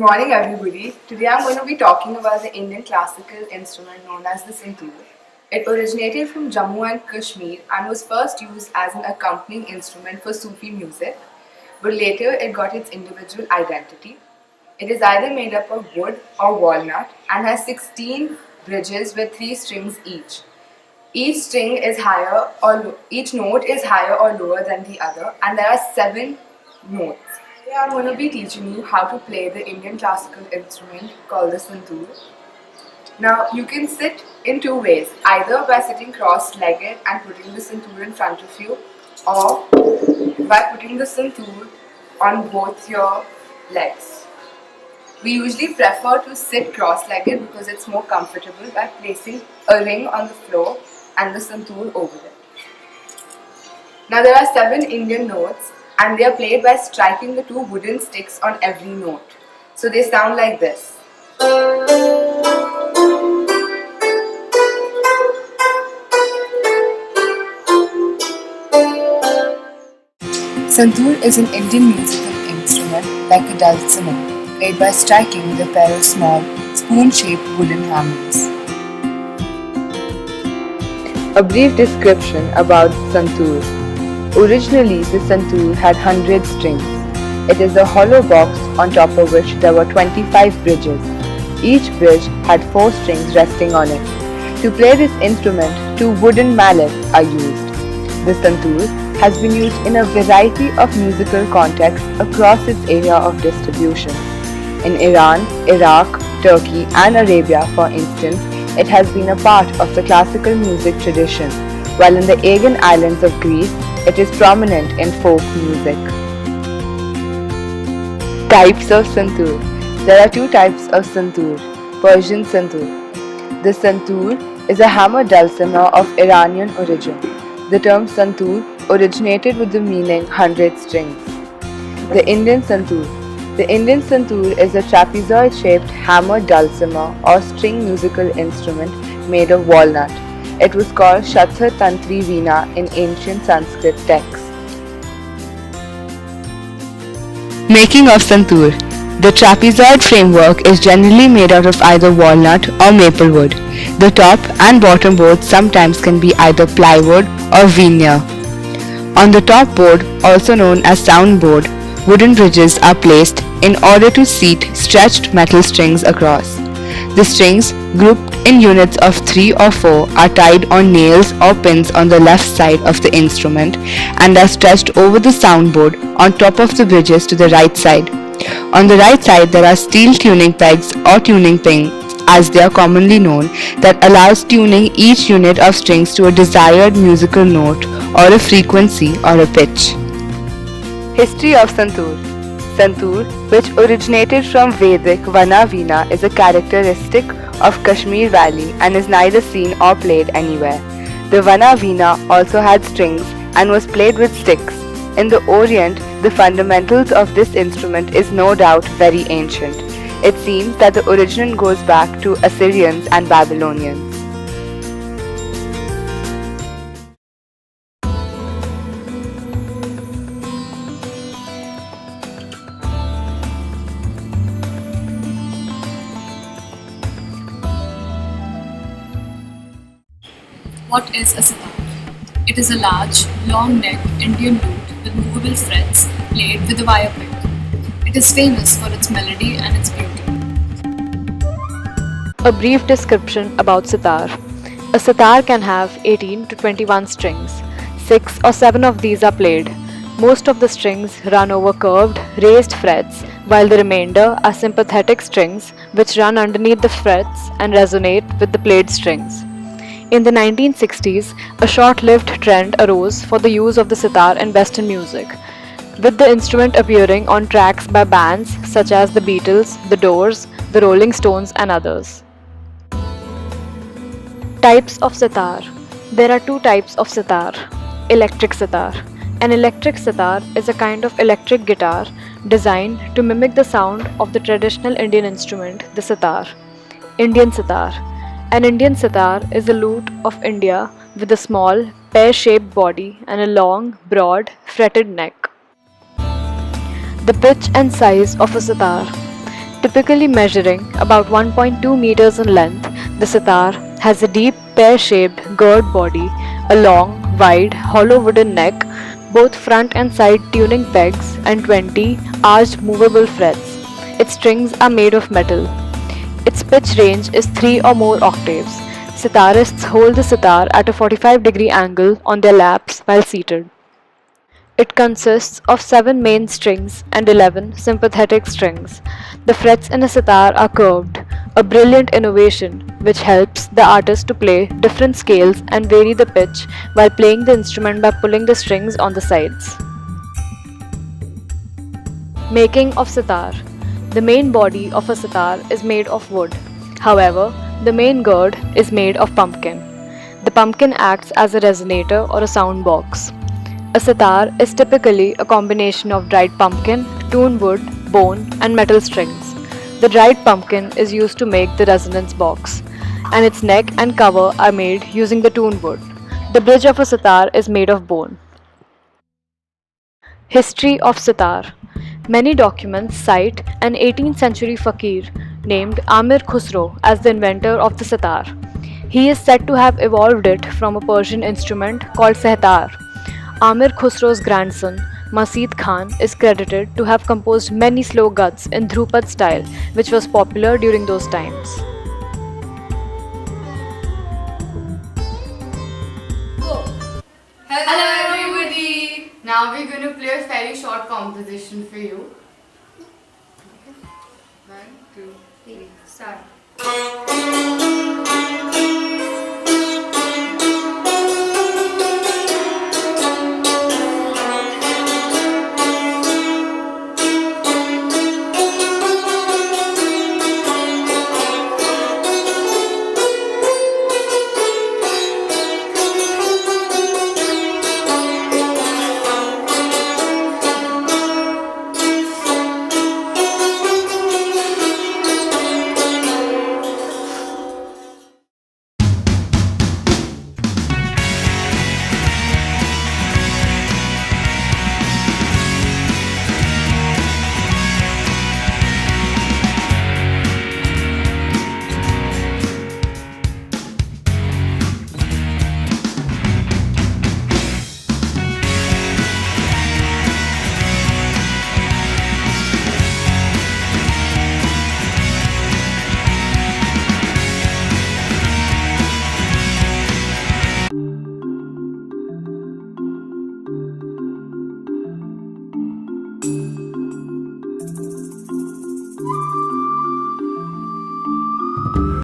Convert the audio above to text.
morning everybody. Today I'm going to be talking about the Indian classical instrument known as the santoor. It originated from Jammu and Kashmir and was first used as an accompanying instrument for Sufi music, but later it got its individual identity. It is either made up of wood or walnut and has 16 bridges with 3 strings each. Each note is higher or lower than the other, and there are 7 notes. Today I'm going to be teaching you how to play the Indian classical instrument called the santoor. Now you can sit in 2 ways, either by sitting cross-legged and putting the santoor in front of you, or by putting the santoor on both your legs. We usually prefer to sit cross-legged because it's more comfortable by placing a ring on the floor and the santoor over it. Now there are 7 Indian notes and they are played by striking the 2 wooden sticks on every note. So they sound like this. Santoor is an Indian musical instrument like a dulcimer, played by striking with a pair of small, spoon-shaped wooden hammers. A brief description about santoor. Originally, the santoor had 100 strings. It is a hollow box on top of which there were 25 bridges. Each bridge had 4 strings resting on it. To play this instrument, 2 wooden mallets are used. The santoor has been used in a variety of musical contexts across its area of distribution. In Iran, Iraq, Turkey and Arabia, for instance, it has been a part of the classical music tradition, while in the Aegean islands of Greece, it is prominent in folk music. Types of santoor. There are 2 types of santoor. Persian santoor. The santoor is a hammer dulcimer of Iranian origin. The term santoor originated with the meaning 100 strings. The Indian santoor. The Indian santoor is a trapezoid-shaped hammer dulcimer or string musical instrument made of walnut. It was called Shathar Tantri Veena in ancient Sanskrit texts. Making of santoor. The trapezoid framework is generally made out of either walnut or maple wood. The top and bottom boards sometimes can be either plywood or veneer. On the top board, also known as soundboard, wooden bridges are placed in order to seat stretched metal strings across. The strings, grouped in units of 3 or 4, are tied on nails or pins on the left side of the instrument and are stretched over the soundboard on top of the bridges to the right side. On the right side there are steel tuning pegs or tuning pins, as they are commonly known, that allows tuning each unit of strings to a desired musical note or a frequency or a pitch. History of santoor. Santoor, which originated from Vedic Vana Veena, is a characteristic of Kashmir Valley and is neither seen or played anywhere. The Vana Veena also had strings and was played with sticks. In the Orient, the fundamentals of this instrument is no doubt very ancient. It seems that the origin goes back to Assyrians and Babylonians. What is a sitar? It is a large, long-necked Indian lute with movable frets played with a wire pick. It is famous for its melody and its beauty. A brief description about sitar. A sitar can have 18 to 21 strings. 6 or 7 of these are played. Most of the strings run over curved, raised frets, while the remainder are sympathetic strings which run underneath the frets and resonate with the played strings. In the 1960s, a short-lived trend arose for the use of the sitar in Western music, with the instrument appearing on tracks by bands such as the Beatles, the Doors, the Rolling Stones and others. Types of sitar. There are 2 types of sitar. Electric sitar. An electric sitar is a kind of electric guitar designed to mimic the sound of the traditional Indian instrument, the sitar. Indian sitar. An Indian sitar is a lute of India with a small, pear-shaped body and a long, broad, fretted neck. The pitch and size of a sitar. Typically measuring about 1.2 meters in length, the sitar has a deep pear-shaped gourd body, a long, wide, hollow wooden neck, both front and side tuning pegs, and 20 arched movable frets. Its strings are made of metal. Its pitch range is 3 or more octaves. Sitarists hold the sitar at a 45-degree angle on their laps while seated. It consists of 7 main strings and 11 sympathetic strings. The frets in a sitar are curved, a brilliant innovation which helps the artist to play different scales and vary the pitch while playing the instrument by pulling the strings on the sides. Making of sitar. The main body of a sitar is made of wood. However, the main gourd is made of pumpkin. The pumpkin acts as a resonator or a sound box. A sitar is typically a combination of dried pumpkin, tune wood, bone, and metal strings. The dried pumpkin is used to make the resonance box, and its neck and cover are made using the tune wood. The bridge of a sitar is made of bone. History of sitar. Many documents cite an 18th century fakir named Amir Khusro as the inventor of the sitar. He is said to have evolved it from a Persian instrument called sehtar. Amir Khusro's grandson, Masid Khan, is credited to have composed many slow guts in Dhrupad style, which was popular during those times. Hello everybody! Now we're going to play a very short composition for you. Okay. 1, 2, 3, start.